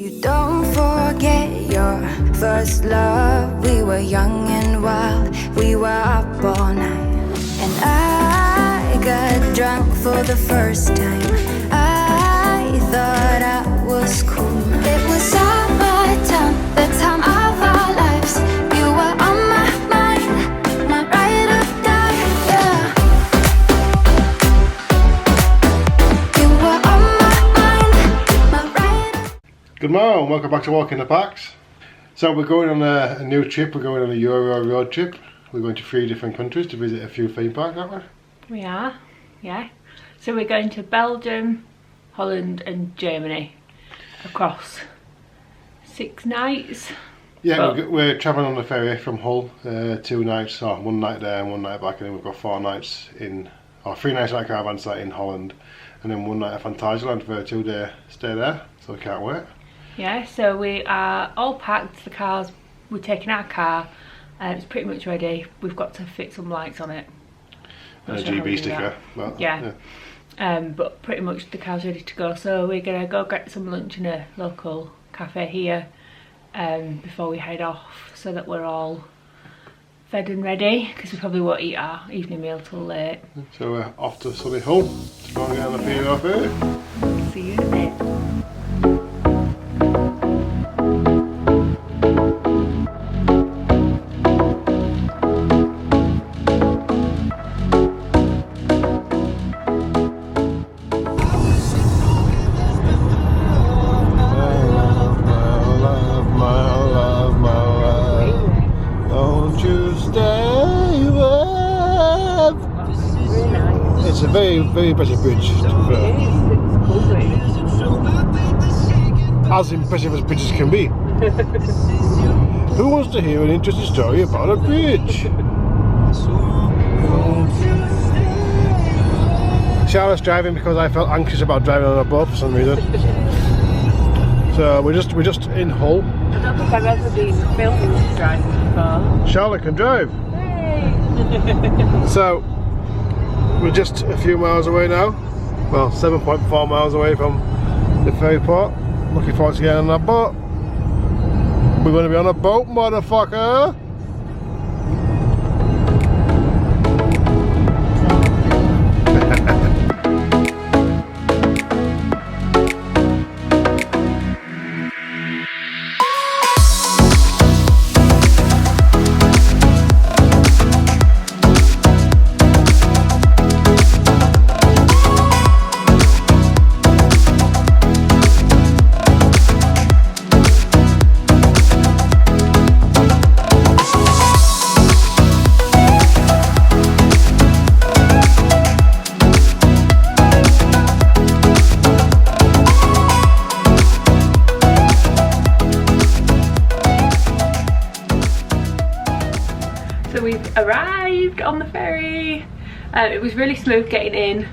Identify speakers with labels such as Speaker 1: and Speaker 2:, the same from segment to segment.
Speaker 1: You don't forget your first love. We were young and wild, we were up all night. And I got drunk for the first time. I thought I was cool. It was summertime, the time of our lives. You were on my mind, my ride or die, yeah. You were on my mind, my ride or...
Speaker 2: Good morning, welcome back to Walking the Parks. So we're going on a new trip, we're going on a Euro road trip. We're going to 3 different countries to visit a few theme parks, aren't we?
Speaker 3: We are, yeah. So we're going to Belgium, Holland and Germany across 6 nights.
Speaker 2: Yeah, we're travelling on the ferry from Hull, 2 nights, or 1 night there and 1 night back, and then we've got 4 nights in, or 3 nights at a caravan site in Holland, and then 1 night at Phantasialand for a 2-day stay there, so we can't wait.
Speaker 3: Yeah, so we are all packed, the cars, we're taking our car, it's pretty much ready. We've got to fit some lights on it.
Speaker 2: And a GB sticker. But,
Speaker 3: yeah. But pretty much the car's ready to go, so we're gonna go get some lunch in a local cafe here before we head off, so that we're all fed and ready, because we probably won't eat our evening meal till late.
Speaker 2: So we're off to sunny Hull to go and get on the P&O Ferry.
Speaker 3: See you in a bit.
Speaker 2: It's a very impressive bridge, to be fair. As impressive as bridges can be. Who wants to hear an interesting story about a bridge? Charlotte's driving because I felt anxious about driving on a boat for some reason. So we're just in Hull.
Speaker 3: I don't think I've ever been filmed driving before.
Speaker 2: Charlotte can drive. So we're just a few miles away now. Well, 7.4 miles away from the ferry port. Looking forward to getting on that boat. We're going to be on a boat, motherfucker.
Speaker 3: We've arrived on the ferry. It was really smooth getting in.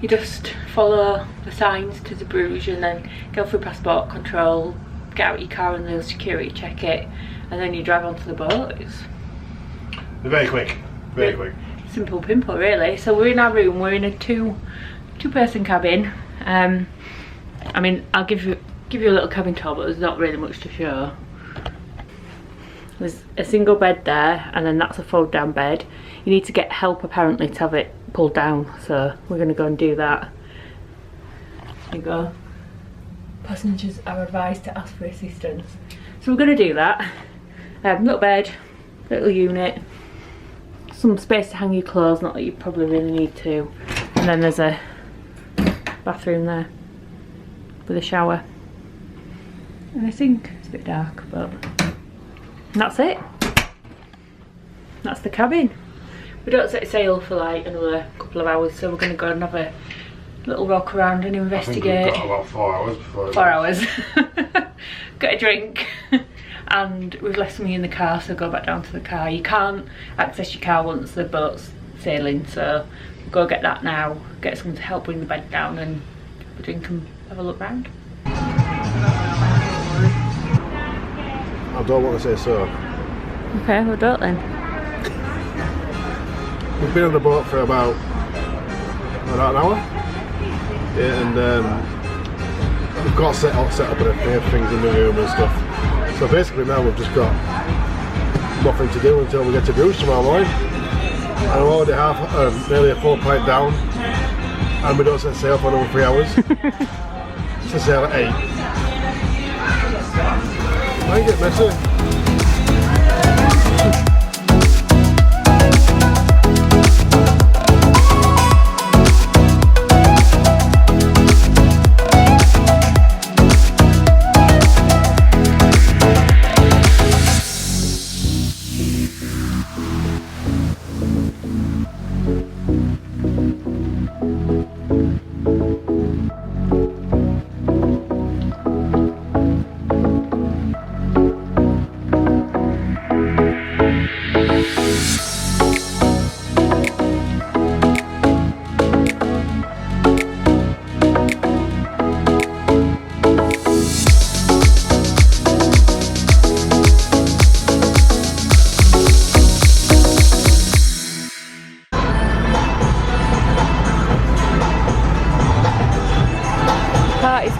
Speaker 3: You just follow the signs to Zeebrugge and then go through passport control, get out your car and they'll security check it, and then you drive onto the boat. It's
Speaker 2: very quick, very quick.
Speaker 3: Simple pimple really. So we're in our room, we're in a two-person cabin. I mean, I'll give you a little cabin tour, but there's not really much to show. There's a single bed there, and then that's a fold down bed. You need to get help apparently to have it pulled down, so we're going to go and do that. There you go. Passengers are advised to ask for assistance. So we're going to do that. Little bed, little unit, some space to hang your clothes, not that you probably really need to. And then there's a bathroom there with a shower. And I think it's a bit dark, but... and that's it. That's the cabin. We don't set sail for like another couple of hours, so we're going to go and have a little walk around and investigate.
Speaker 2: I think we've got about 4 hours before.
Speaker 3: 4 hours. Get a drink. And we've left something in the car, so go back down to the car. You can't access your car once the boat's sailing, so go get that now. Get someone to help bring the bed down and have a drink and have a look round.
Speaker 2: I don't want to say so.
Speaker 3: Okay, well don't then.
Speaker 2: We've been on the boat for about an hour. Yeah, and we've got set up and a few things in the room and stuff. So basically now we've just got nothing to do until we get to Bruce tomorrow morning. And I'm already nearly a full pint down, and we don't set sail for another 3 hours. Set sail at 8. Might get messy.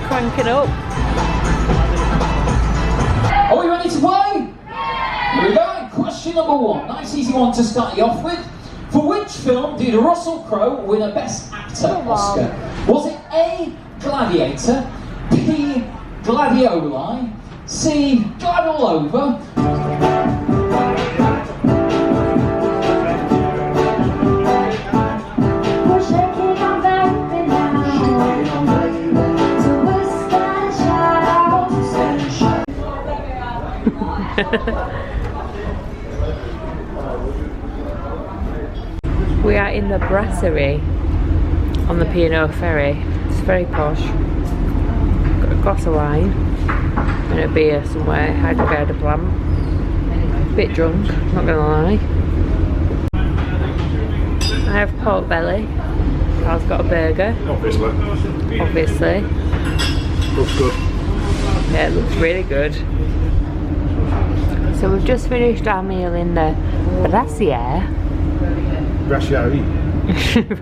Speaker 3: Cranking up.
Speaker 4: Are we ready to play? Here we go. Question number 1. Nice easy one to start you off with. For which film did Russell Crowe win a Best Actor Oscar? Was it A. Gladiator, B. Gladioli, C. Glad All Over,
Speaker 3: We are in the Brassiere on the P&O Ferry. It's very posh. Got a glass of wine and a beer somewhere. I don't get a plan. Bit drunk, not gonna lie. I have pork belly. Carl's got a burger. Obviously.
Speaker 2: Looks good.
Speaker 3: Yeah, it looks really good. So we've just finished our meal in the Brassiere.
Speaker 2: Brassiere.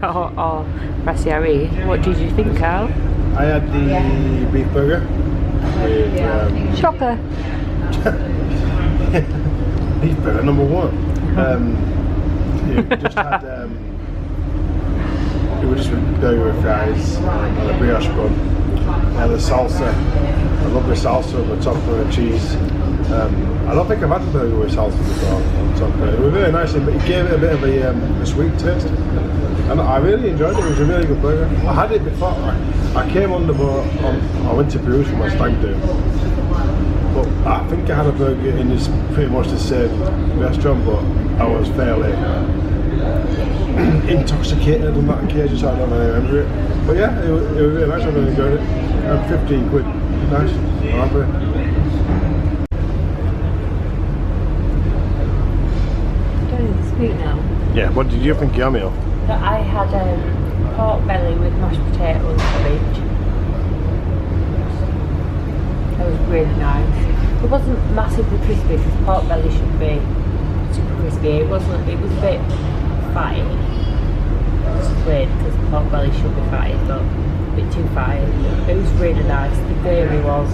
Speaker 3: or Brassiere. What did you think, Carl?
Speaker 2: I had the beef burger with
Speaker 3: Shocker.
Speaker 2: beef burger number 1. Yeah, we just had it was just a burger with fries and a brioche bun and the salsa. I love the salsa on the top of the cheese. I don't think I've had a burger with salsa before on top of it. It was really nice, but it gave it a bit of a sweet taste. And I really enjoyed it. It was a really good burger. I had it before. I came on the boat. I went to Bruce for my stag do. But I think I had a burger in this pretty much the same restaurant, but I was fairly intoxicated on that occasion, so I don't really remember it. But yeah, it was really nice. I really enjoyed it. And 15 quid. Nice. I'm happy.
Speaker 3: Now.
Speaker 2: Yeah, what did you think of your meal?
Speaker 3: So I had pork belly with mashed potatoes and cabbage. It was really nice. It wasn't massively crispy because pork belly should be super crispy. It wasn't. It was a bit fatty. It's weird because pork belly should be fatty, but a bit too fatty. It was really nice. The gravy was.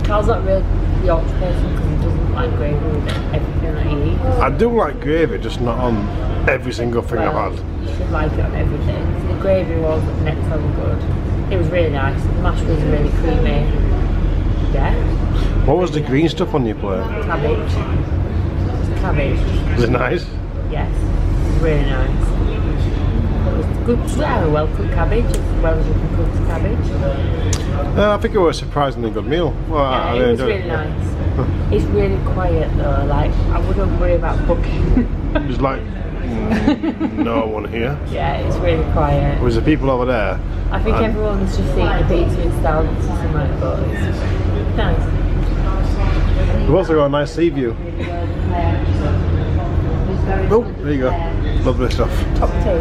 Speaker 3: Carl's not a real Yorkshire person because he doesn't like gravy with everything that he eats.
Speaker 2: I do like gravy, just not on every single thing I've had.
Speaker 3: You should like it on everything. The gravy was next level good. It was really nice. The mash was really creamy. Yeah.
Speaker 2: What was the green stuff on your plate?
Speaker 3: Cabbage. Cabbage.
Speaker 2: Was it nice?
Speaker 3: Yes. It was really nice. It was good. Yeah, well cooked cabbage, as well as you can cook cabbage.
Speaker 2: I think it was a surprisingly good meal. Well,
Speaker 3: Yeah,
Speaker 2: I
Speaker 3: it was
Speaker 2: enjoyed
Speaker 3: really nice. It's really quiet though. Like I wouldn't worry about cooking.
Speaker 2: There's like no one here.
Speaker 3: Yeah, it's really quiet.
Speaker 2: Was there people over there?
Speaker 3: I think everyone's just eating a pizza in Starbucks or something, but it's nice.
Speaker 2: We've also got a nice sea view. Oh, there you go. Lovely stuff.
Speaker 3: Top 2.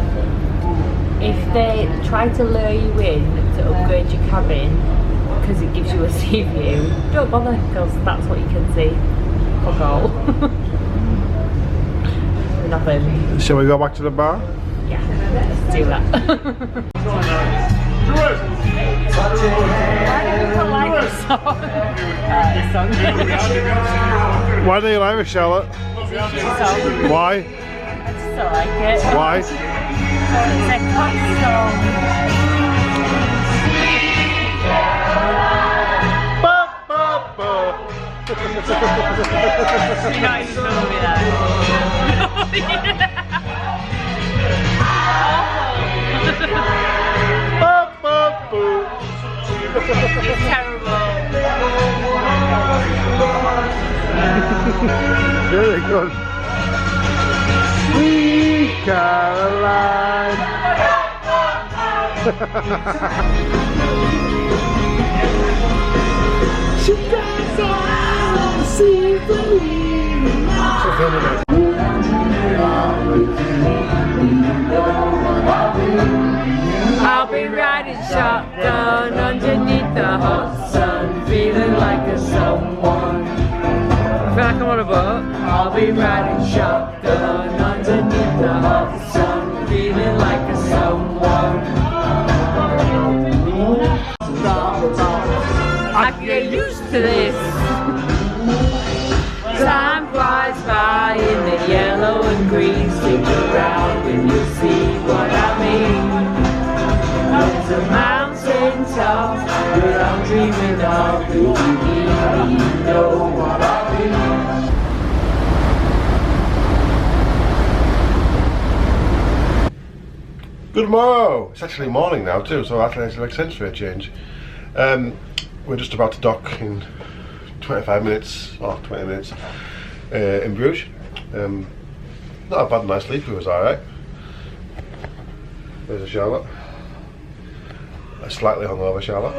Speaker 3: If they try to lure you in to upgrade your cabin because it gives you a sea view, don't bother because that's what you can see. Fuck all. Nothing.
Speaker 2: Shall we go back to the bar?
Speaker 3: Yeah, let's do that.
Speaker 2: Why do you like it, Charlotte? Why?
Speaker 3: I just don't like it.
Speaker 2: Why?
Speaker 3: It's a pop song. You're not even going with that. It's terrible.
Speaker 2: Very good. Sweet Caroline. She drives out, see the
Speaker 3: I'll be riding shotgun underneath the hot sun, feeling like a someone. I feel like I'm on a boat. I'll be riding shotgun underneath the hot sun, feeling like a someone. I can get used to this. Time flies by in the yellow and green. Stick around when you see what I mean. There's a mountain top that I'm dreaming of. Do you really know what I mean?
Speaker 2: Good morrow! It's actually morning now too, so that makes sense for a change. We're just about to dock in 25 minutes, or 20 minutes, in Bruges. Not a bad night's sleep, it was alright. There's a Charlotte. A slightly hungover Charlotte.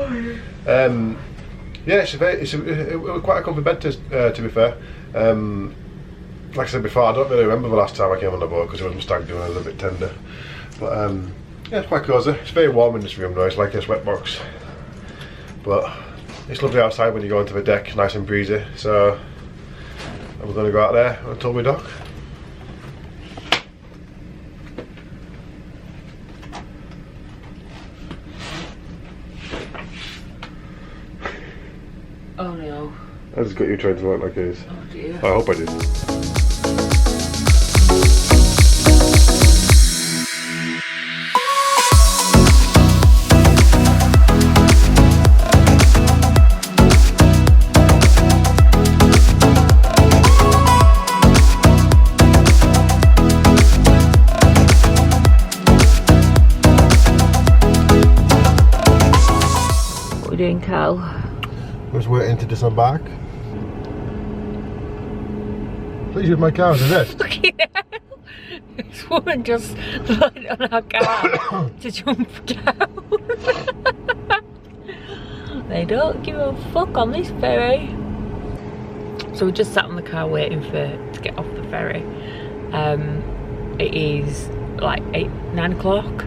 Speaker 2: Yeah, it was quite a comfy bed to be fair. Like I said before, I don't really remember the last time I came on the boat because it was my stag doing, I was a bit tender. But yeah, it's quite cosy. It's very warm in this room though, it's like a sweatbox. But it's lovely outside when you go onto the deck, nice and breezy. So I'm going to go out there until we dock.
Speaker 3: Oh no.
Speaker 2: I just got you trying to work like this.
Speaker 3: Oh dear.
Speaker 2: I hope I did.
Speaker 3: What are we doing, Cal?
Speaker 2: Just waiting to disembark. Please use my car as a rest.
Speaker 3: Fucking hell. This woman just lied on our car to jump down. They don't give a fuck on this ferry. So we just sat in the car waiting to get off the ferry. It is like 9 o'clock.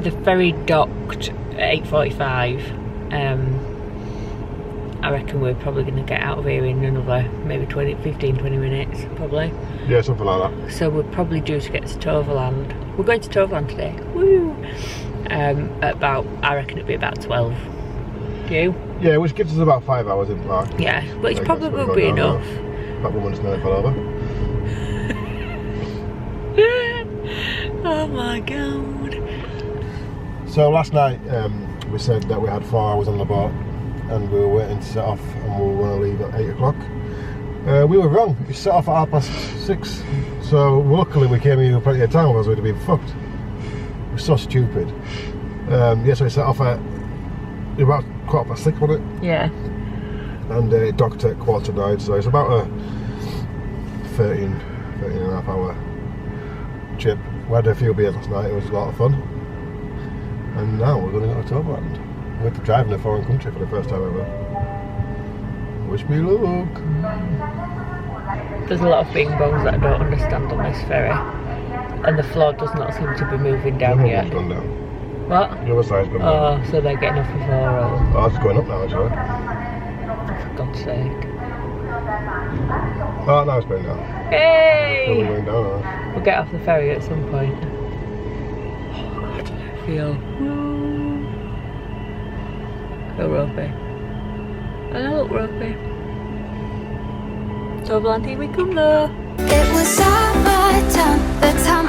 Speaker 3: The ferry docked at 8:45. I reckon we're probably going to get out of here in another maybe 15-20 minutes, probably.
Speaker 2: Yeah, something like that.
Speaker 3: So we're probably due to get to Toverland. We're going to Toverland today. Woo! At about, I reckon it'll be about 12. Do you?
Speaker 2: Yeah, which gives us about 5 hours in park.
Speaker 3: Yeah, but it's probably will be enough.
Speaker 2: That woman's nearly fell over.
Speaker 3: Oh my god.
Speaker 2: So last night we said that we had 4 hours on the boat and we were waiting to set off and we were going to leave at 8 o'clock. We were wrong, it set off at 6:30, so luckily we came here with plenty of time, otherwise we'd have been fucked. We're so stupid. Yeah, so it set off at about 6:15, wasn't it?
Speaker 3: Yeah.
Speaker 2: And it docked at 8:45, so it's about a 13 and a half hour trip. We had a few beers last night, it was a lot of fun. And now we're going to go to Toverland. We had to drive in a foreign country for the first time ever. Wish me luck.
Speaker 3: There's a lot of bing bongs that I don't understand on this ferry. And the floor does not seem to be moving down
Speaker 2: The
Speaker 3: yet.
Speaker 2: other one's gone down.
Speaker 3: What?
Speaker 2: The other side's gone down.
Speaker 3: Oh, so they're getting off before us.
Speaker 2: Oh, it's going up now actually.
Speaker 3: For God's sake.
Speaker 2: Oh, now it's going down.
Speaker 3: Hey!
Speaker 2: Still going down now.
Speaker 3: We'll get off the ferry at some point. Oh God, I feel. Feel ropey. I know, look ropey. Toverland, here we come though.
Speaker 1: It was summertime, the time